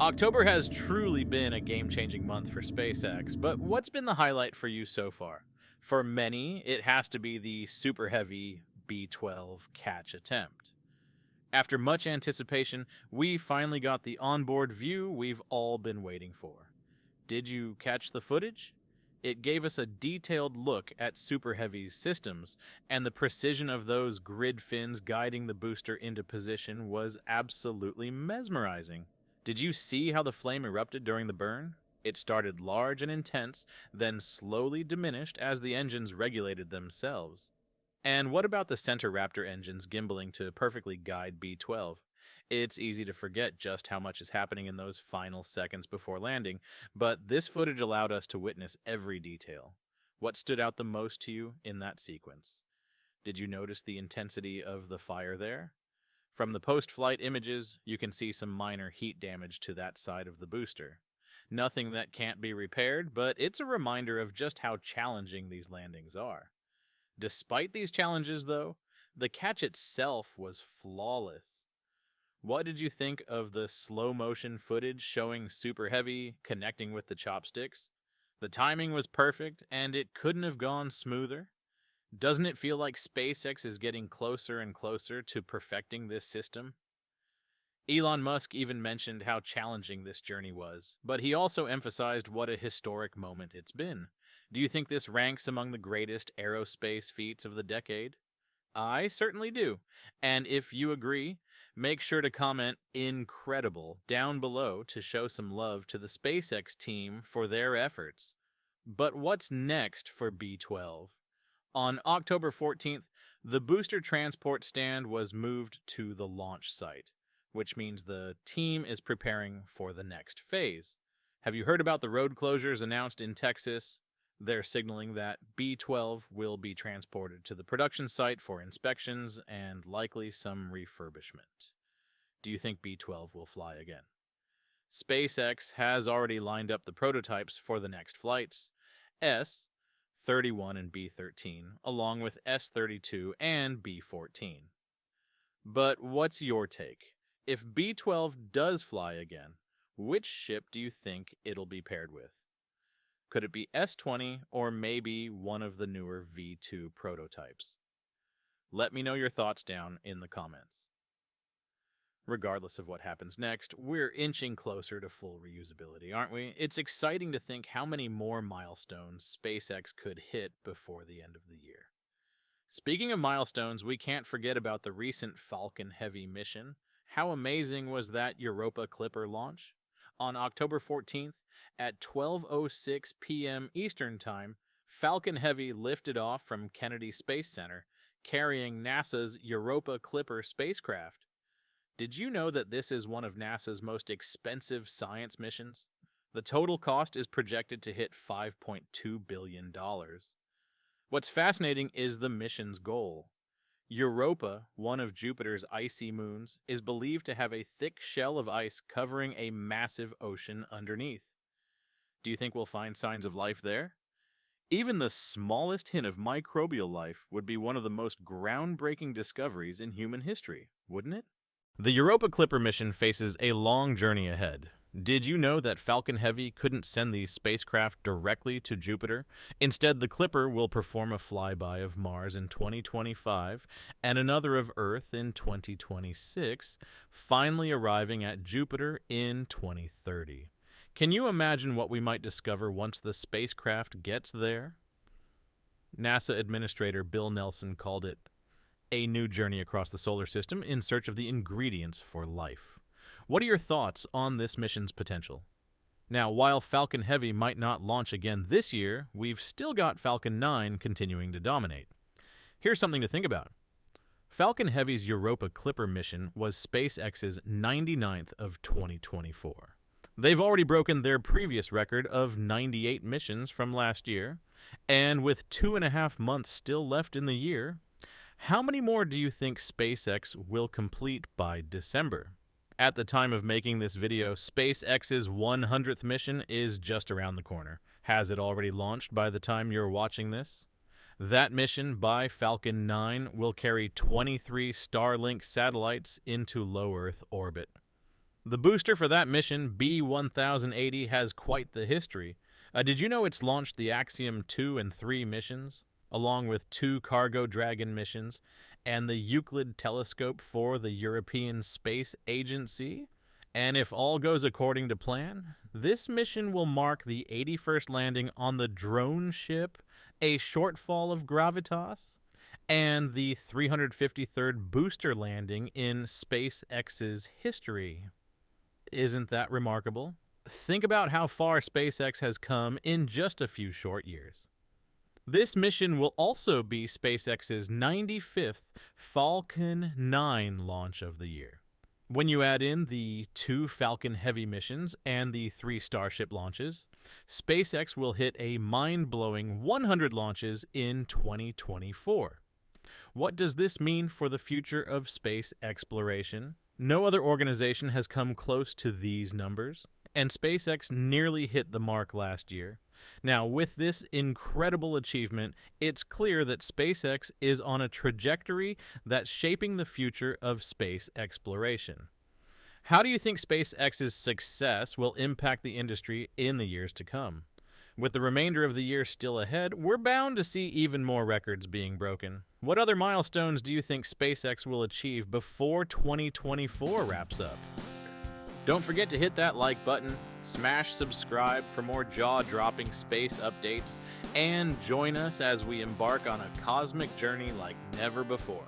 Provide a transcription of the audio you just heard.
October has truly been a game-changing month for SpaceX, but what's been the highlight for you so far? For many, it has to be the super heavy B-12 catch attempt. After much anticipation, we finally got the onboard view we've all been waiting for. Did you catch the footage? It gave us a detailed look at Super Heavy's systems, and the precision of those grid fins guiding the booster into position was absolutely mesmerizing. Did you see how the flame erupted during the burn? It started large and intense, then slowly diminished as the engines regulated themselves. And what about the center Raptor engines gimbaling to perfectly guide B-12? It's easy to forget just how much is happening in those final seconds before landing, but this footage allowed us to witness every detail. What stood out the most to you in that sequence? Did you notice the intensity of the fire there? From the post-flight images, you can see some minor heat damage to that side of the booster. Nothing that can't be repaired, but it's a reminder of just how challenging these landings are. Despite these challenges, though, the catch itself was flawless. What did you think of the slow-motion footage showing Super Heavy connecting with the chopsticks? The timing was perfect, and it couldn't have gone smoother. Doesn't it feel like SpaceX is getting closer and closer to perfecting this system? Elon Musk even mentioned how challenging this journey was, but he also emphasized what a historic moment it's been. Do you think this ranks among the greatest aerospace feats of the decade? I certainly do. And if you agree, make sure to comment "incredible" down below to show some love to the SpaceX team for their efforts. But what's next for B-12? On October 14th, the booster transport stand was moved to the launch site, which means the team is preparing for the next phase. Have you heard about the road closures announced in Texas? They're signaling that B-12 will be transported to the production site for inspections and likely some refurbishment. Do you think B-12 will fly again? SpaceX has already lined up the prototypes for the next flights, S-31 and B-13, along with S-32 and B-14. But what's your take? If B-12 does fly again, which ship do you think it'll be paired with? Could it be S-20 or maybe one of the newer V-2 prototypes? Let me know your thoughts down in the comments. Regardless of what happens next, we're inching closer to full reusability, aren't we? It's exciting to think how many more milestones SpaceX could hit before the end of the year. Speaking of milestones, we can't forget about the recent Falcon Heavy mission. How amazing was that Europa Clipper launch? On October 14th, at 12:06 p.m. Eastern Time, Falcon Heavy lifted off from Kennedy Space Center, carrying NASA's Europa Clipper spacecraft. Did you know that this is one of NASA's most expensive science missions? The total cost is projected to hit $5.2 billion. What's fascinating is the mission's goal. Europa, one of Jupiter's icy moons, is believed to have a thick shell of ice covering a massive ocean underneath. Do you think we'll find signs of life there? Even the smallest hint of microbial life would be one of the most groundbreaking discoveries in human history, wouldn't it? The Europa Clipper mission faces a long journey ahead. Did you know that Falcon Heavy couldn't send the spacecraft directly to Jupiter? Instead, the Clipper will perform a flyby of Mars in 2025 and another of Earth in 2026, finally arriving at Jupiter in 2030. Can you imagine what we might discover once the spacecraft gets there? NASA Administrator Bill Nelson called it a new journey across the solar system in search of the ingredients for life. What are your thoughts on this mission's potential? Now, while Falcon Heavy might not launch again this year, we've still got Falcon 9 continuing to dominate. Here's something to think about. Falcon Heavy's Europa Clipper mission was SpaceX's 99th of 2024. They've already broken their previous record of 98 missions from last year, and with 2.5 months still left in the year, how many more do you think SpaceX will complete by December? At the time of making this video, SpaceX's 100th mission is just around the corner. Has it already launched by the time you're watching this? That mission by Falcon 9 will carry 23 Starlink satellites into low Earth orbit. The booster for that mission, B-1080, has quite the history. Did you know it's launched the Axiom 2 and 3 missions, along with 2 Cargo Dragon missions, and the Euclid telescope for the European Space Agency? And if all goes according to plan, this mission will mark the 81st landing on the drone ship, a shortfall of gravitas, and the 353rd booster landing in SpaceX's history. Isn't that remarkable? Think about how far SpaceX has come in just a few short years. This mission will also be SpaceX's 95th Falcon 9 launch of the year. When you add in the 2 Falcon Heavy missions and the 3 Starship launches, SpaceX will hit a mind-blowing 100 launches in 2024. What does this mean for the future of space exploration? No other organization has come close to these numbers, and SpaceX nearly hit the mark last year. Now, with this incredible achievement, it's clear that SpaceX is on a trajectory that's shaping the future of space exploration. How do you think SpaceX's success will impact the industry in the years to come? With the remainder of the year still ahead, we're bound to see even more records being broken. What other milestones do you think SpaceX will achieve before 2024 wraps up? Don't forget to hit that like button, smash subscribe for more jaw-dropping space updates, and join us as we embark on a cosmic journey like never before.